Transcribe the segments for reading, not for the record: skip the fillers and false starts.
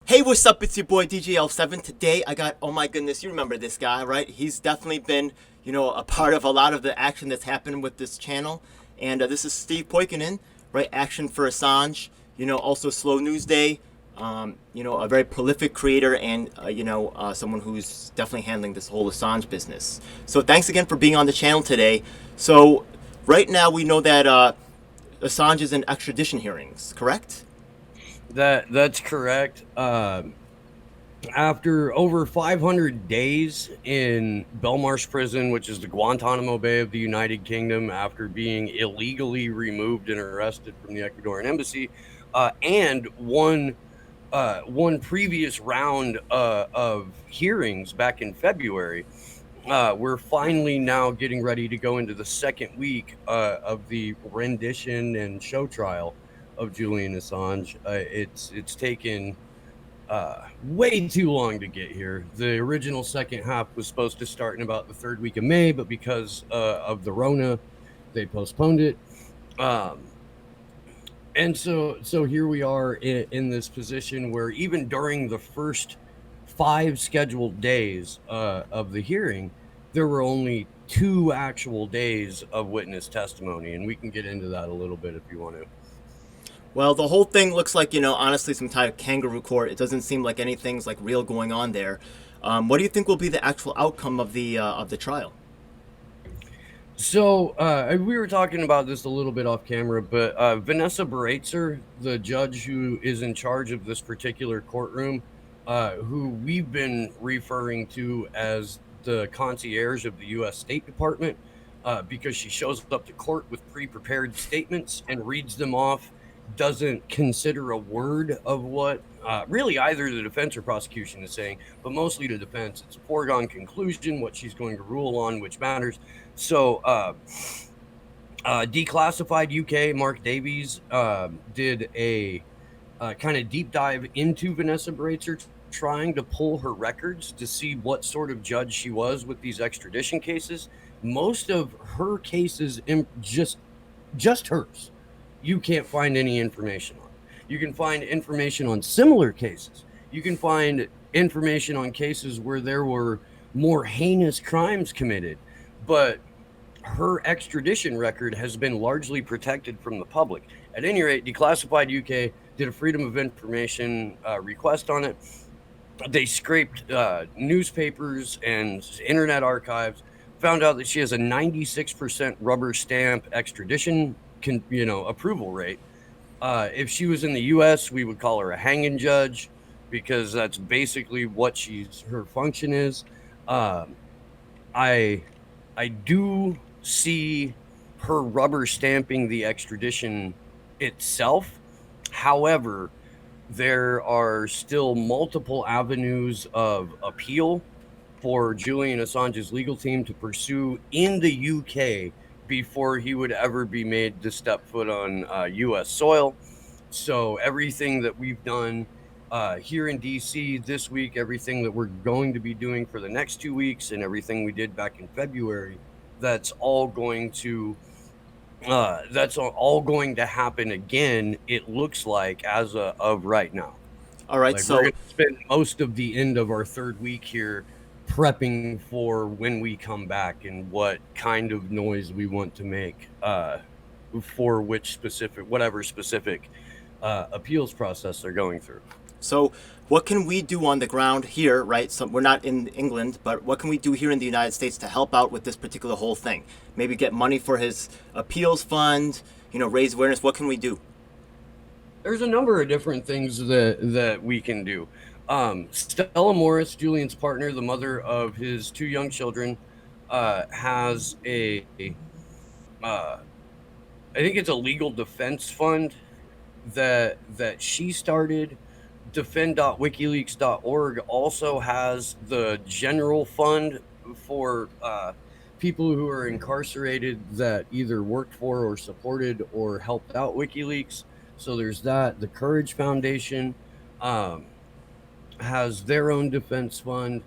Hey, what's up? It's your boy DJL7. Today I got, oh my goodness, you remember this guy, right? He's definitely been, a part of a lot of the action that's happened with this channel. And this is Steve Poikonen, right? Action for Assange, also Slow News Day, a very prolific creator and, someone who's definitely handling this whole Assange business. So thanks again for being on the channel today. So right now we know that Assange is in extradition hearings, correct? That's correct. After over 500 days in Belmarsh Prison, which is the Guantanamo Bay of the United Kingdom, after being illegally removed and arrested from the Ecuadorian embassy, and one previous round of hearings back in February, we're finally now getting ready to go into the second week of the rendition and show trial of Julian Assange. It's taken way too long to get here. The original second half was supposed to start in about the third week of May, but because of the Rona, they postponed it. And so here we are in this position where even during the first 5 scheduled days of the hearing, there were only 2 actual days of witness testimony, and we can get into that a little bit if you want to. Well, the whole thing looks like, honestly, some type of kangaroo court. It doesn't seem like anything's like real going on there. What do you think will be the actual outcome of the trial? So we were talking about this a little bit off camera, but Vanessa Baratzer, the judge who is in charge of this particular courtroom, who we've been referring to as the concierge of the U.S. State Department, because she shows up to court with pre-prepared statements and reads them off, doesn't consider a word of what really either the defense or prosecution is saying, but mostly the defense. It's a foregone conclusion what she's going to rule on, which matters. So Declassified UK, Mark Davies, did a kind of deep dive into Vanessa Baratzer, trying to pull her records to see what sort of judge she was with these extradition cases. Most of her cases, just hers, you can't find any information on. You can find information on similar cases. You can find information on cases where there were more heinous crimes committed, but her extradition record has been largely protected from the public. At any rate, Declassified UK did a Freedom of Information request on it. They scraped newspapers and internet archives, found out that she has a 96% rubber stamp extradition approval rate. If she was in the U.S., we would call her a hanging judge, because that's basically what her function is. I do see her rubber stamping the extradition itself. However, there are still multiple avenues of appeal for Julian Assange's legal team to pursue in the UK before he would ever be made to step foot on U.S. soil. So everything that we've done here in D.C. this week, everything that we're going to be doing for the next 2 weeks, and everything we did back in February, that's all going to happen again, it looks like, as of right now. All right, Like, we're so going to spend most of the end of our third week here prepping for when we come back and what kind of noise we want to make for whatever specific appeals process they're going through. So, what can we do on the ground here, right? So we're not in England, but what can we do here in the United States to help out with this particular whole thing? Maybe get money for his appeals fund, raise awareness. What can we do? There's a number of different things that we can do. Stella Morris, Julian's partner, the mother of his 2 young children, has I think it's a legal defense fund that she started. Defend.wikileaks.org also has the general fund for people who are incarcerated that either worked for or supported or helped out WikiLeaks. So there's that. The Courage Foundation has their own defense fund.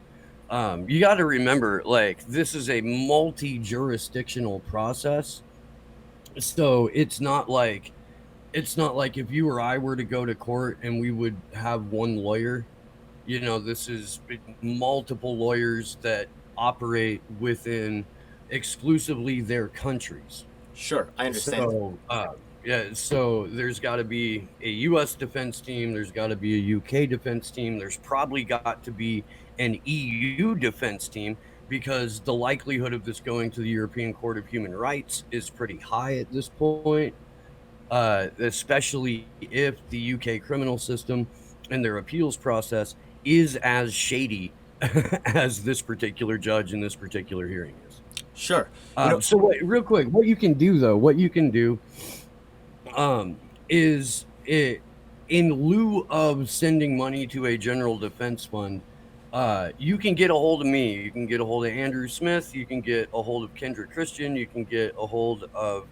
You got to remember, like, this is a multi-jurisdictional process. So it's not like it's not like if you or I were to go to court and we would have one lawyer. This is multiple lawyers that operate within exclusively their countries. Sure, I understand. So, yeah, so there's got to be a U.S. defense team. There's got to be a U.K. defense team. There's probably got to be an EU defense team because the likelihood of this going to the European Court of Human Rights is pretty high at this point, especially if the UK criminal system and their appeals process is as shady as this particular judge in this particular hearing is. Sure. Real quick, what you can do is it in lieu of sending money to a general defense fund, you can get a hold of me. You can get a hold of Andrew Smith. You can get a hold of Kendra Christian. You can get a hold of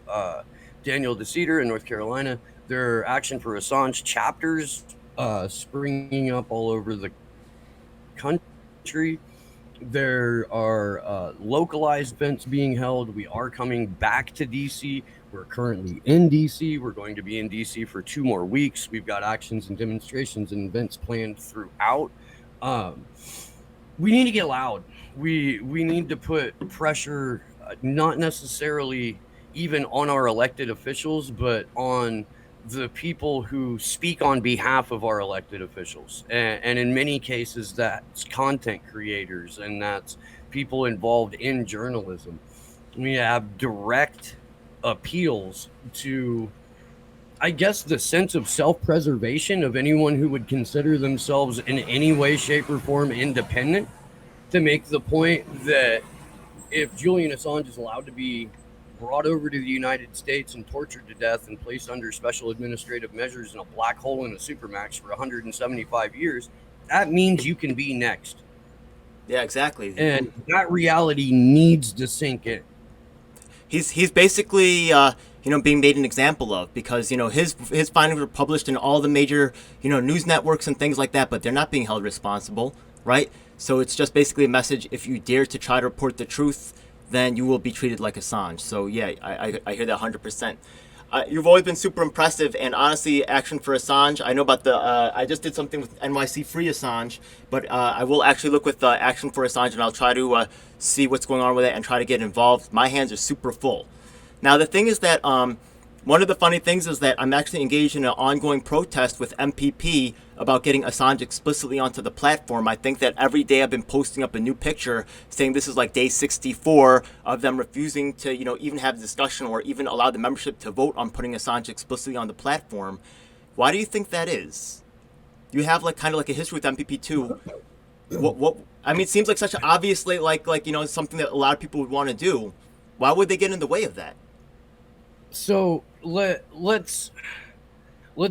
Daniel DeCeter in North Carolina. There are Action for Assange chapters springing up all over the country. There are localized events being held. We are coming back to DC. We're currently in DC. We're going to be in DC for 2 more weeks. We've got actions and demonstrations and events planned throughout. We need to get loud. We need to put pressure, not necessarily even on our elected officials, but on the people who speak on behalf of our elected officials. And in many cases, that's content creators and that's people involved in journalism. We have direct appeals to, I guess, the sense of self-preservation of anyone who would consider themselves in any way, shape, or form independent, to make the point that if Julian Assange is allowed to be brought over to the United States and tortured to death and placed under special administrative measures in a black hole in a supermax for 175 years, that means you can be next. Yeah, exactly. And that reality needs to sink in. He's basically being made an example of, because his findings were published in all the major news networks and things like that, but they're not being held responsible, right? So it's just basically a message: if you dare to try to report the truth, then you will be treated like Assange. So yeah, I hear that 100%. You've always been super impressive, and honestly, Action for Assange. I know about the. I just did something with NYC Free Assange, but I will actually look with Action for Assange, and I'll try to see what's going on with it and try to get involved. My hands are super full. Now the thing is that one of the funny things is that I'm actually engaged in an ongoing protest with MPP about getting Assange explicitly onto the platform. I think that every day I've been posting up a new picture saying this is like day 64 of them refusing to, even have a discussion or even allow the membership to vote on putting Assange explicitly on the platform. Why do you think that is? You have kind of like a history with MPP too. What? I mean, it seems like such an obviously something that a lot of people would want to do. Why would they get in the way of that? So let's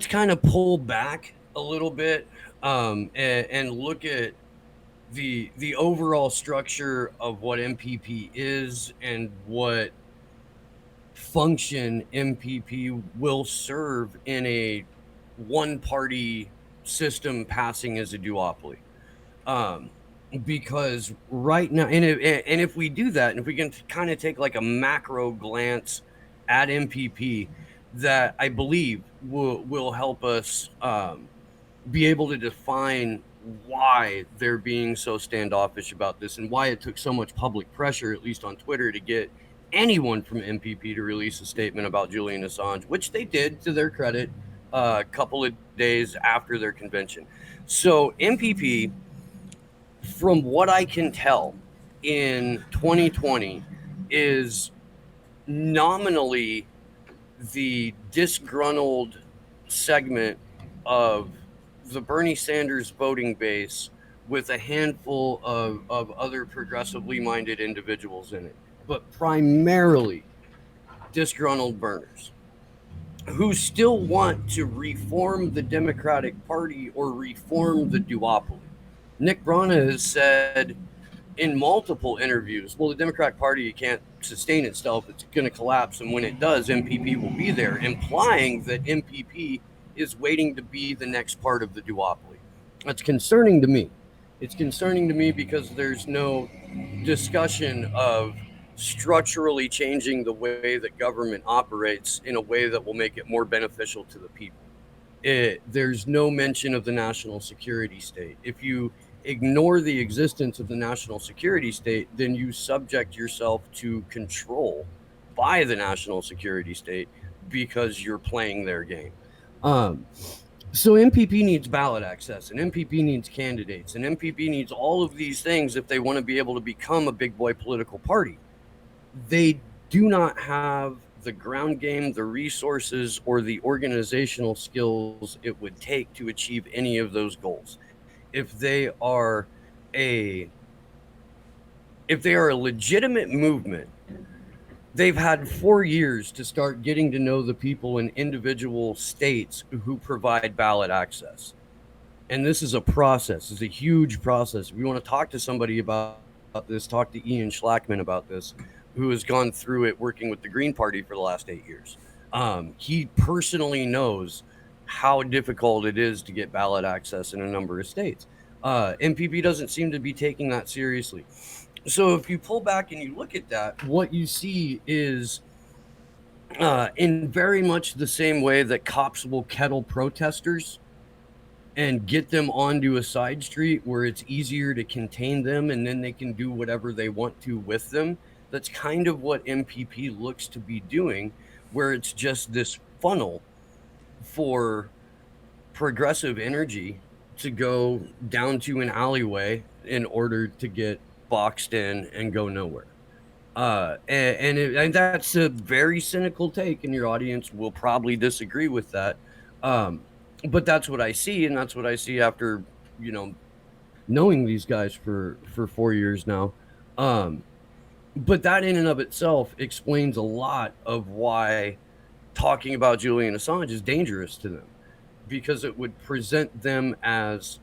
kind of pull back a little bit and look at the overall structure of what MPP is and what function MPP will serve in a one-party system passing as a duopoly. Because right now, and if we do that, and if we can kind of take like a macro glance at MPP, that I believe will help us be able to define why they're being so standoffish about this and why it took so much public pressure, at least on Twitter, to get anyone from MPP to release a statement about Julian Assange, which they did, to their credit, a couple of days after their convention. So MPP, from what I can tell, in 2020 is nominally the disgruntled segment of the Bernie Sanders voting base with a handful of other progressively minded individuals in it, but primarily disgruntled Berners who still want to reform the Democratic Party or reform the duopoly. Nick Brana has said in multiple interviews, well, the Democratic Party can't sustain itself. It's going to collapse. And when it does, MPP will be there, implying that MPP is waiting to be the next part of the duopoly. That's concerning to me. It's concerning to me because there's no discussion of structurally changing the way that government operates in a way that will make it more beneficial to the people. There's no mention of the national security state. If you ignore the existence of the national security state, then you subject yourself to control by the national security state because you're playing their game. So MPP needs ballot access, and MPP needs candidates, and MPP needs all of these things if they want to be able to become a big boy political party. They do not have the ground game, the resources, or the organizational skills it would take to achieve any of those goals. If they are a legitimate movement, they've had 4 years to start getting to know the people in individual states who provide ballot access. And this is a process. It's a huge process. If we want to talk to somebody about this, talk to Ian Schlackman about this, who has gone through it working with the Green Party for the last 8 years. He personally knows how difficult it is to get ballot access in a number of states. MPP doesn't seem to be taking that seriously. So if you pull back and you look at that, what you see is in very much the same way that cops will kettle protesters and get them onto a side street where it's easier to contain them and then they can do whatever they want to with them. That's kind of what MPP looks to be doing, where it's just this funnel for progressive energy to go down to an alleyway in order to get boxed in and go nowhere. And that's a very cynical take, and your audience will probably disagree with that. But that's what I see, and that's what I see after, knowing these guys for 4 years now. But that in and of itself explains a lot of why talking about Julian Assange is dangerous to them, because it would present them as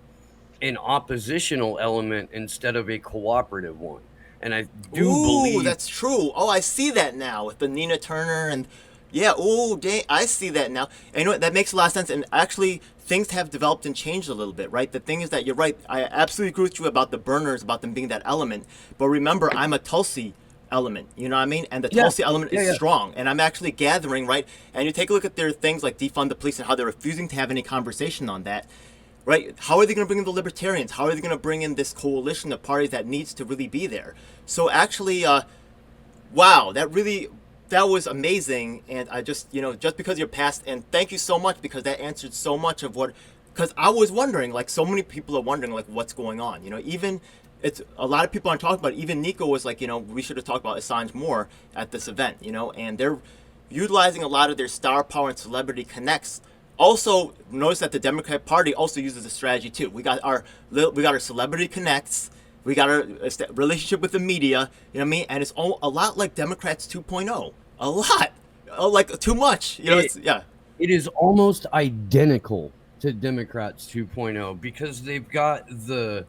an oppositional element instead of a cooperative one. And I do believe that's true. Oh, I see that now with the Nina Turner and yeah. Oh, dang, I see that now. And you know what? That makes a lot of sense. And actually, things have developed and changed a little bit, right? The thing is that you're right. I absolutely agree with you about the burners, about them being that element. But remember, I'm a Tulsi element, you know what I mean? And the Tulsi element is strong. And I'm actually gathering, right? And you take a look at their things like defund the police and how they're refusing to have any conversation on that. Right? How are they going to bring in the libertarians? How are they going to bring in this coalition of parties that needs to really be there? So actually, wow, that was amazing. And I just, just because you're past, and thank you so much, because that answered so much of what, because I was wondering, like so many people are wondering, like what's going on. Even it's a lot of people aren't talking about it. Even Nico was like, we should have talked about Assange more at this event, and they're utilizing a lot of their star power and celebrity connects. Also, notice that the Democratic Party also uses a strategy too. We got our celebrity connects. We got our relationship with the media. You know what I mean? And it's a lot like Democrats 2.0. A lot, like too much. It is almost identical to Democrats 2.0 because they've got the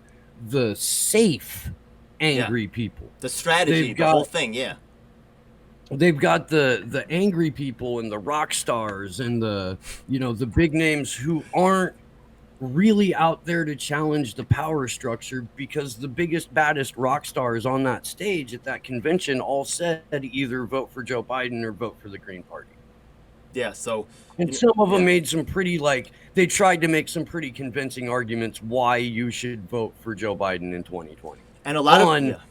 safe angry people. The strategy, the whole thing. Yeah. They've got the angry people and the rock stars and the big names who aren't really out there to challenge the power structure, because the biggest, baddest rock stars on that stage at that convention all said either vote for Joe Biden or vote for the Green Party. Yeah, so... And some of them made some pretty, they tried to make some pretty convincing arguments why you should vote for Joe Biden in 2020. And a lot of...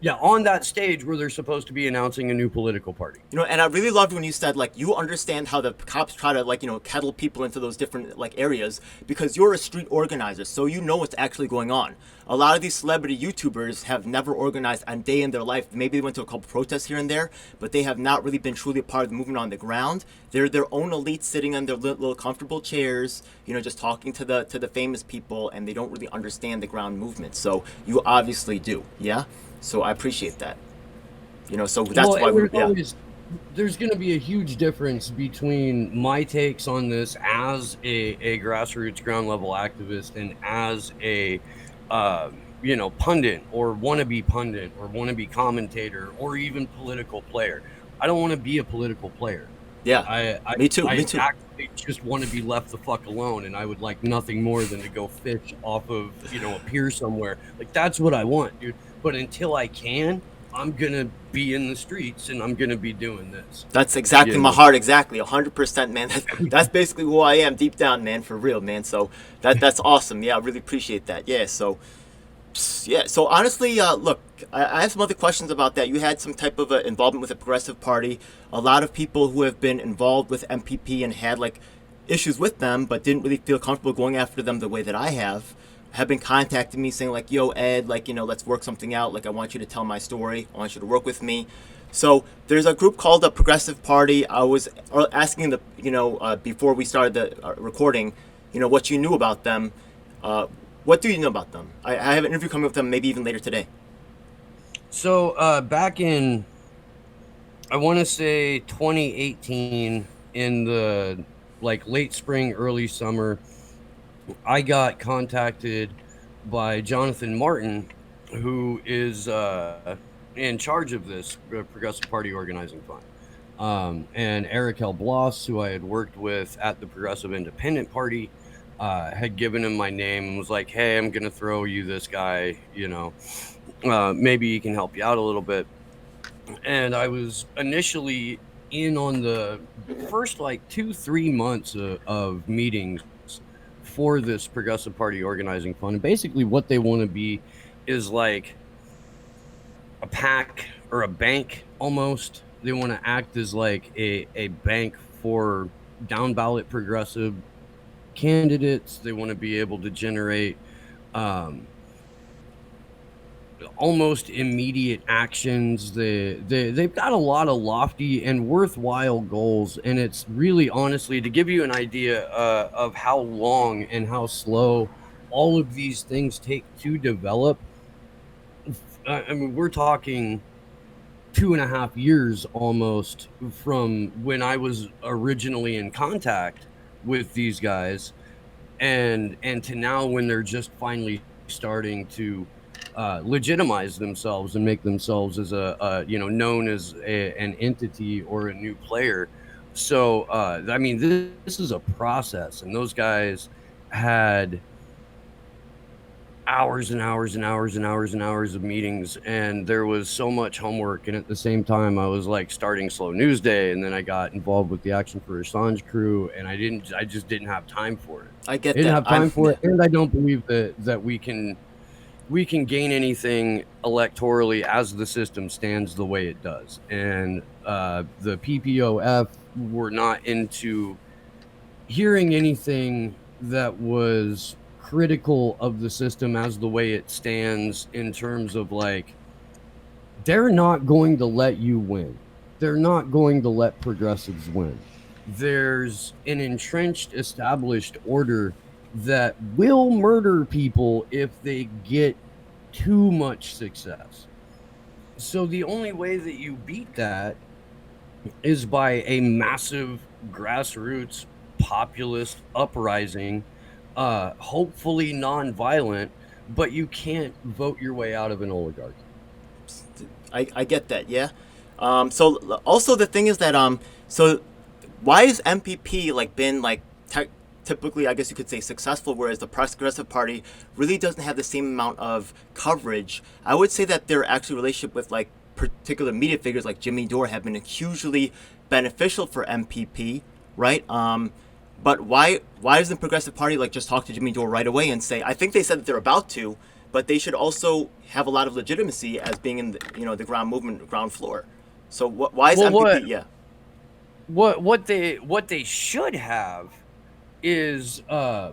Yeah, on that stage where they're supposed to be announcing a new political party. And I really loved when you said, you understand how the cops try to, kettle people into those different, areas, because you're a street organizer, so you know what's actually going on. A lot of these celebrity YouTubers have never organized a day in their life. Maybe they went to a couple protests here and there, but they have not really been truly a part of the movement on the ground. They're their own elite sitting on their little comfortable chairs, just talking to the famous people, and they don't really understand the ground movement. So you obviously do, yeah? So I appreciate that. So that's why there's going to be a huge difference between my takes on this as a grassroots ground level activist and as a pundit or wannabe commentator or even political player. I don't want to be a political player. Yeah, me too. I actually just want to be left the fuck alone, and I would like nothing more than to go fish off of a pier somewhere. That's what I want, dude. But until I can, I'm gonna be in the streets and I'm gonna be doing this. That's exactly You my know, heart. Exactly, 100%, man. That's basically who I am deep down, man. For real, man. So that's awesome. Yeah, I really appreciate that. Yeah. So yeah. So honestly, look, I have some other questions about that. You had some type of involvement with the Progressive Party. A lot of people who have been involved with MPP and had like issues with them, but didn't really feel comfortable going after them the way that I have been contacting me saying like, "Yo, Ed, like let's work something out. Like, I want you to tell my story. I want you to work with me." So there's a group called the Progressive Party. I was asking the before we started the recording, what you knew about them. What do you know about them? I have an interview coming with them maybe even later today. so back in, I want to say 2018, in the like late spring, early summer, I got contacted by Jonathan Martin, who is in charge of this Progressive Party Organizing Fund. And Eric L. Bloss, who I had worked with at the Progressive Independent Party, had given him my name and was like, "Hey, I'm going to throw you this guy, maybe he can help you out a little bit." And I was initially in on the first like 2-3 months of meetings for this Progressive Party Organizing Fund. And basically, what they want to be is like a PAC or a bank almost. They want to act as like a bank for down ballot progressive candidates. They want to be able to generate um, almost immediate actions. They've got a lot of lofty and worthwhile goals, and it's really, honestly, to give you an idea of how long and how slow all of these things take to develop. I mean, we're talking 2.5 years almost from when I was originally in contact with these guys, and to now, when they're just finally starting to legitimize themselves and make themselves as known as an entity or a new player. So I mean, this is a process, and those guys had hours and hours and hours and hours and hours of meetings, and there was so much homework. And at the same time, I was like starting Slow News Day, and then I got involved with the Action for Assange crew, and I just didn't have time for it. I I get didn't that. have time for it, and I don't believe that we can gain anything electorally as the system stands the way it does. And the PPOF were not into hearing anything that was critical of the system as the way it stands, in terms of like, they're not going to let you win. They're not going to let progressives win. There's an entrenched, established order that will murder people if they get too much success. So the only way that you beat that is by a massive grassroots populist uprising, hopefully non-violent, but you can't vote your way out of an oligarchy. I get that. Yeah. So also the thing is that so why is MPP like been like typically, I guess you could say, successful, whereas the Progressive Party really doesn't have the same amount of coverage? I would say that their actual relationship with like particular media figures like Jimmy Dore have been hugely beneficial for MPP, right? But why doesn't the Progressive Party like just talk to Jimmy Dore right away and say? I think they said that they're about to, but they should also have a lot of legitimacy as being in the the ground movement, ground floor. So why is Well, MPP? Yeah, what they should have is an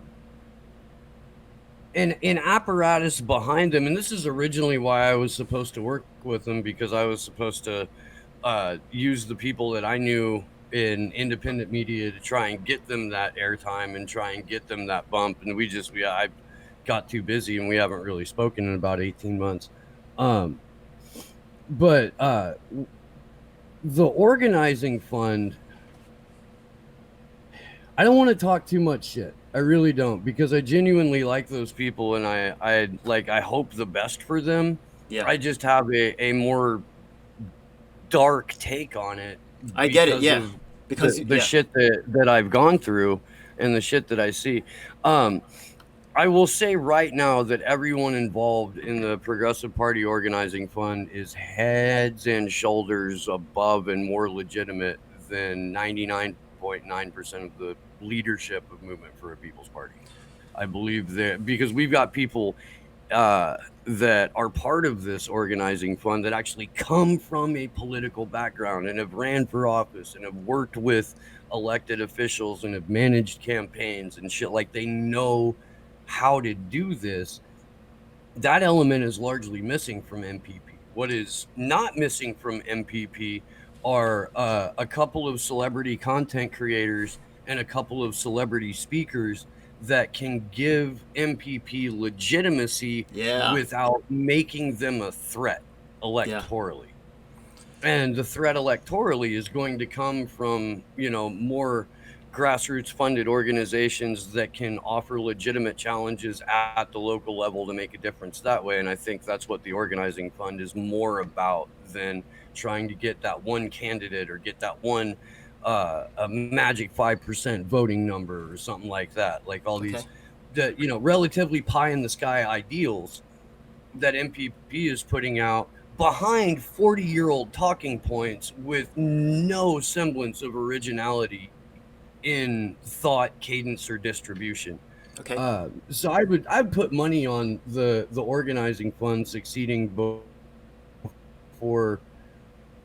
apparatus behind them. And this is originally why I was supposed to work with them, because I was supposed to use the people that I knew in independent media to try and get them that airtime and try and get them that bump. And I got too busy, and we haven't really spoken in about 18 months. Um, but the organizing fund, I don't want to talk too much shit. I really don't, because I genuinely like those people, and I hope the best for them. yeah, I just have a more dark take on it I get it. because Yeah, of because the yeah, shit that I've gone through and the shit that I see. Um, I will say right now that everyone involved in the Progressive Party Organizing Fund is heads and shoulders above and more legitimate than 99.9% of the leadership of Movement for a People's Party. I believe that because we've got people that are part of this organizing fund that actually come from a political background and have ran for office and have worked with elected officials and have managed campaigns and shit. Like, they know how to do this. That element is largely missing from MPP. What is not missing from MPP are a couple of celebrity content creators and a couple of celebrity speakers that can give MPP legitimacy without making them a threat electorally. And the threat electorally is going to come from, more grassroots funded organizations that can offer legitimate challenges at the local level to make a difference that way. And I think that's what the organizing fund is more about than trying to get that one candidate or get that one a magic 5% voting number or something like that. Like all these relatively pie in the sky ideals that MPP is putting out behind 40-year-old talking points with no semblance of originality in thought, cadence, or distribution. So I'd put money on the organizing fund succeeding before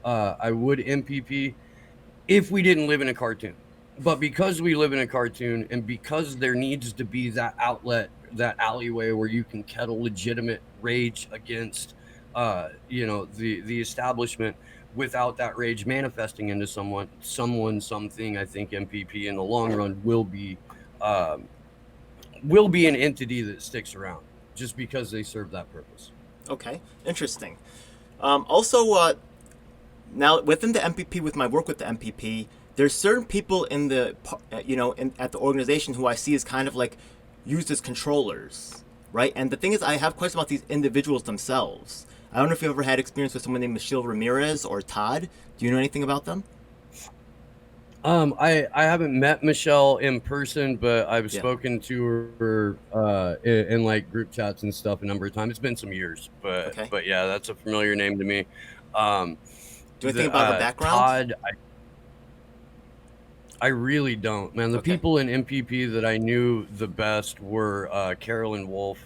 I would MPP if we didn't live in a cartoon. But because we live in a cartoon and because there needs to be that outlet, that alleyway where you can kettle legitimate rage against the establishment without that rage manifesting into someone, something, I think MPP in the long run will be an entity that sticks around just because they serve that purpose. Okay, interesting. Also, now within the MPP, with my work with the MPP, there's certain people in the at the organization who I see as kind of like used as controllers, right? And the thing is, I have questions about these individuals themselves. I don't know if you ever had experience with someone named Michelle Ramirez or Todd. Do you know anything about them? I haven't met Michelle in person, but I've spoken to her in like group chats and stuff a number of times. It's been some years, but yeah, that's a familiar name to me. Do you think about her background? Todd, I really don't, man. The people in MPP that I knew the best were Carolyn Wolf,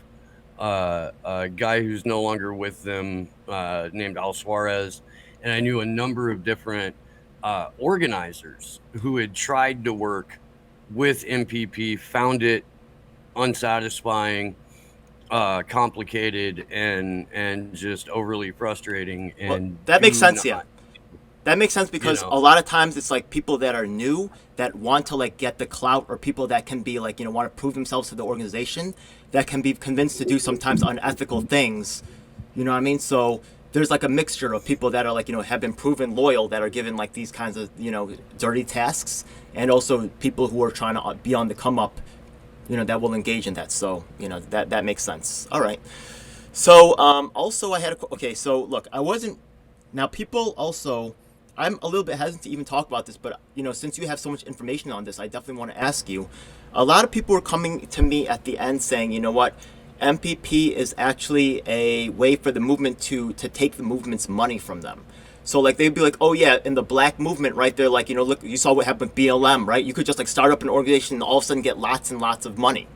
a guy who's no longer with them, named Al Suarez, and I knew a number of different organizers who had tried to work with MPP, found it unsatisfying, complicated, and just overly frustrating. And that makes sense, yeah. That makes sense because a lot of times it's like people that are new that want to like get the clout, or people that can be like, want to prove themselves to the organization, that can be convinced to do sometimes unethical things. You know what I mean? So there's like a mixture of people that are like, have been proven loyal, that are given like these kinds of, dirty tasks, and also people who are trying to be on the come up, that will engage in that. So, that makes sense. All right. So, also I had so look, people also, I'm a little bit hesitant to even talk about this, but since you have so much information on this, I definitely want to ask you. A lot of people were coming to me at the end saying, you know what, MPP is actually a way for the movement to take the movement's money from them. So like they'd be like, oh yeah, in the black movement, right? They're like, look, you saw what happened with BLM, right? You could just like start up an organization and all of a sudden get lots and lots of money.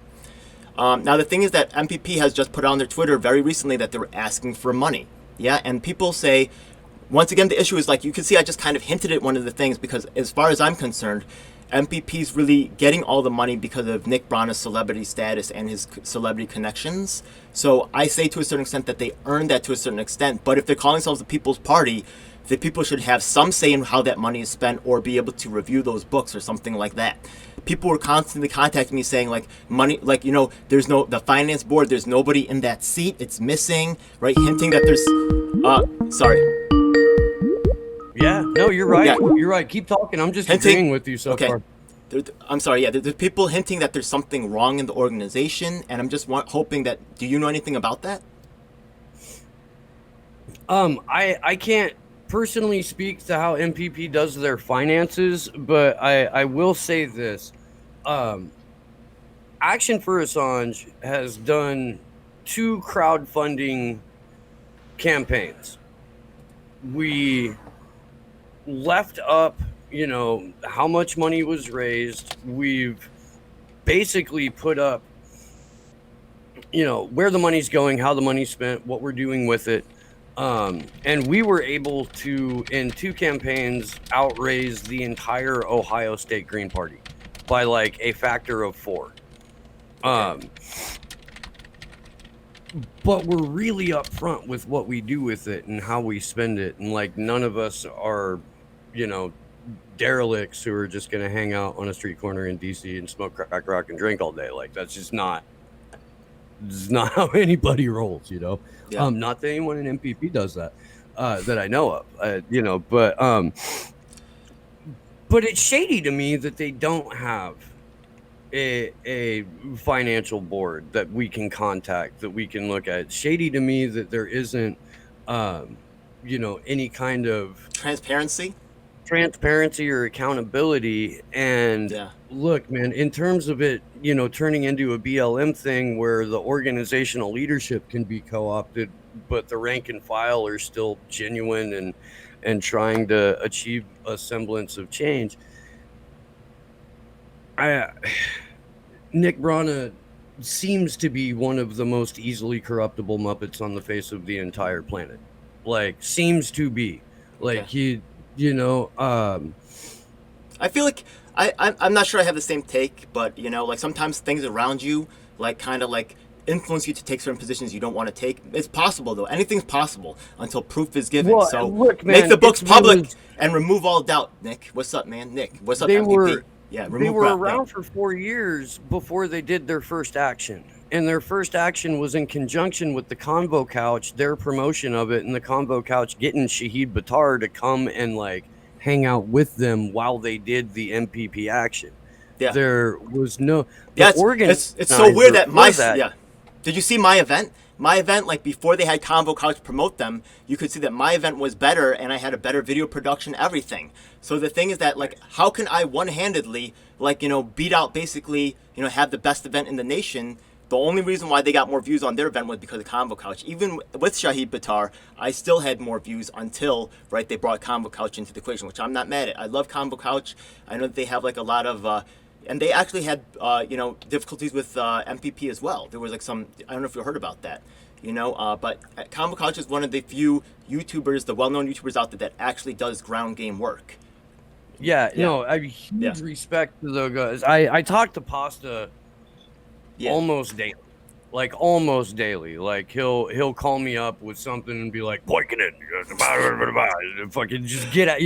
Now the thing is that MPP has just put on their Twitter very recently that they're asking for money. Yeah, and people say, once again, the issue is like, you can see I just kind of hinted at one of the things, because as far as I'm concerned, MPP's really getting all the money because of Nick Branagh's celebrity status and his celebrity connections. So I say to a certain extent that they earned that to a certain extent, but if they're calling themselves the People's Party, the people should have some say in how that money is spent, or be able to review those books or something like that. People were constantly contacting me saying like, money, like, there's the finance board, there's nobody in that seat, it's missing, right? Hinting that there's, sorry. Yeah, no, you're right. Yeah. You're right. Keep talking. I'm just agreeing with you so far. I'm sorry. Yeah, there's people hinting that there's something wrong in the organization, and I'm just hoping that. Do you know anything about that? I can't personally speak to how MPP does their finances, but I will say this. Action for Assange has done 2 crowdfunding campaigns. We left up, how much money was raised. We've basically put up, where the money's going, how the money's spent, what we're doing with it. And we were able to, in 2 campaigns, outraise the entire Ohio State Green Party by like a factor of 4. But we're really upfront with what we do with it and how we spend it. And like, none of us are, derelicts who are just going to hang out on a street corner in DC and smoke crack rock and drink all day. Like, that's just not how anybody rolls, Yeah. Not that anyone in MPP does that, that I know of, but it's shady to me that they don't have a financial board that we can contact, that we can look at. It's shady to me that there isn't, any kind of transparency or accountability. And look, man, in terms of it, turning into a BLM thing where the organizational leadership can be co-opted, but the rank and file are still genuine and trying to achieve a semblance of change. Nick Brana seems to be one of the most easily corruptible Muppets on the face of the entire planet. Like, seems to be. Like, I feel like I'm not sure I have the same take, but like sometimes things around you like kind of like influence you to take certain positions you don't want to take. It's possible though. Anything's possible until proof is given. Well, so look, man, make the books public and remove all doubt. Nick, what's up, man? Nick, what's up, MPP? They were around for 4 years before they did their first action. And their first action was in conjunction with the Convo Couch, their promotion of it, and the Convo Couch getting Shahid Buttar to come and like hang out with them while they did the MPP action. Yeah. There was no... It's so weird that Did you see my event? My event, like before they had Convo Couch promote them, you could see that my event was better and I had a better video production, everything. So the thing is that, like, how can I one-handedly, like, beat out basically, have the best event in the nation? The only reason why they got more views on their event was because of Convo Couch. Even with Shahid Buttar, I still had more views until, they brought Convo Couch into the equation, which I'm not mad at. I love Convo Couch. I know that they have, like, a lot of... and they actually had, difficulties with MPP as well. There was, like, some... I don't know if you heard about that, but Convo Couch is one of the few YouTubers, the well-known YouTubers out there that actually does ground game work. I have huge respect to those guys. I talk to Pasta almost daily. Like, almost daily. Like, he'll call me up with something and be like, Poikonen, fucking just get at,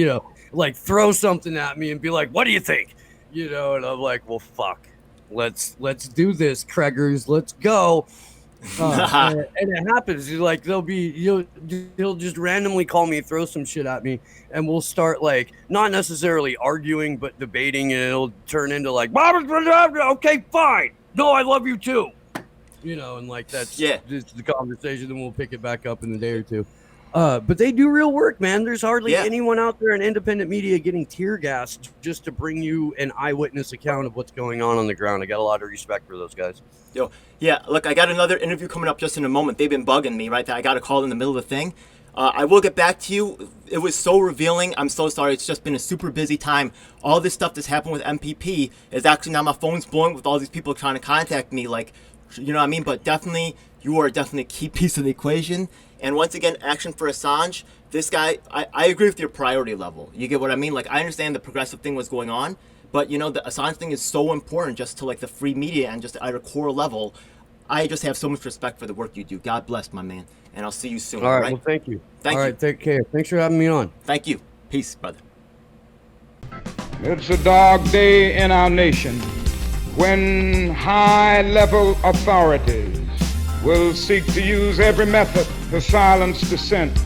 like, throw something at me and be like, what do you think? And I'm like, well, fuck. Let's do this, Kreggers. Let's go. And it happens. Like, he'll just randomly call me, throw some shit at me, and we'll start, like, not necessarily arguing, but debating, and it'll turn into like, okay, fine. No, I love you too. And like that's just the conversation, and we'll pick it back up in a day or two. But they do real work, man. There's hardly anyone out there in independent media getting tear gassed just to bring you an eyewitness account of what's going on the ground. I got a lot of respect for those guys. Look, I got another interview coming up just in a moment. They've been bugging me, right? I got a call in the middle of the thing. I will get back to you. It was so revealing. I'm so sorry. It's just been a super busy time. All this stuff that's happened with MPP is actually now my phone's blowing with all these people trying to contact me. Like, you know what I mean? But definitely, you are definitely a key piece of the equation. And once again, Action for Assange, this guy, I agree with your priority level. You get what I mean? Like, I understand the progressive thing was going on, but, the Assange thing is so important just to, like, the free media and just at a core level. I just have so much respect for the work you do. God bless, my man. And I'll see you soon. All right? Well, thank you. All right, take care. Thanks for having me on. Thank you. Peace, brother. It's a dark day in our nation when high-level authorities will seek to use every method to silence dissent.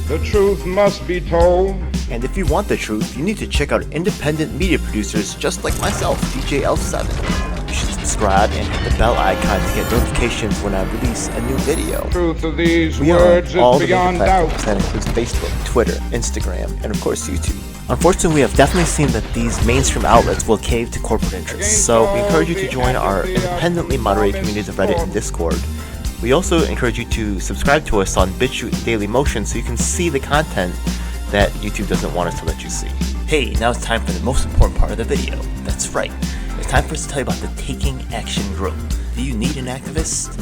The truth must be told. And if you want the truth, you need to check out independent media producers just like myself, DJ L7. You should subscribe and hit the bell icon to get notifications when I release a new video. Truth of these We are words on all is the major beyond platforms. doubt. That includes Facebook, Twitter, Instagram, and of course YouTube. Unfortunately, we have definitely seen that these mainstream outlets will cave to corporate interests, so we encourage you to join our independently moderated communities of Reddit and Discord. We also encourage you to subscribe to us on BitChute Daily Motion so you can see the content that YouTube doesn't want us to let you see. Hey, now it's time for the most important part of the video. That's right. It's time for us to tell you about the Taking Action Group. Do you need an activist?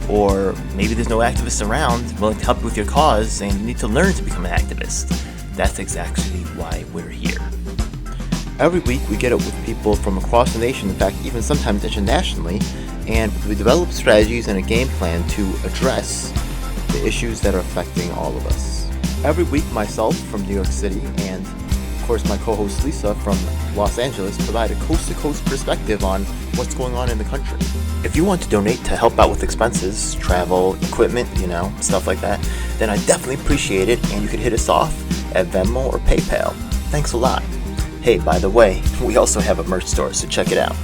Or maybe there's no activists around willing to help you with your cause and you need to learn to become an activist. That's exactly why we're here. Every week we get up with people from across the nation, in fact even sometimes internationally, and we develop strategies and a game plan to address the issues that are affecting all of us. Every week myself from New York City and of course my co-host Lisa from Los Angeles provide a coast-to-coast perspective on what's going on in the country. If you want to donate to help out with expenses, travel, equipment, stuff like that, then I definitely appreciate it, and you can hit us off at Venmo or PayPal. Thanks a lot. Hey, by the way, we also have a merch store, so check it out.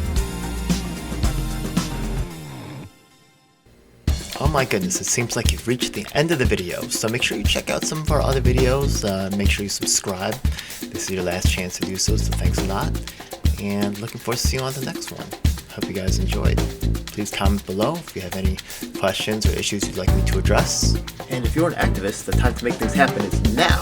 Oh my goodness, it seems like you've reached the end of the video, so make sure you check out some of our other videos. Make sure you subscribe. This is your last chance to do so thanks a lot. And looking forward to seeing you on the next one. Hope you guys enjoyed. Please comment below if you have any questions or issues you'd like me to address. And if you're an activist, the time to make things happen is now.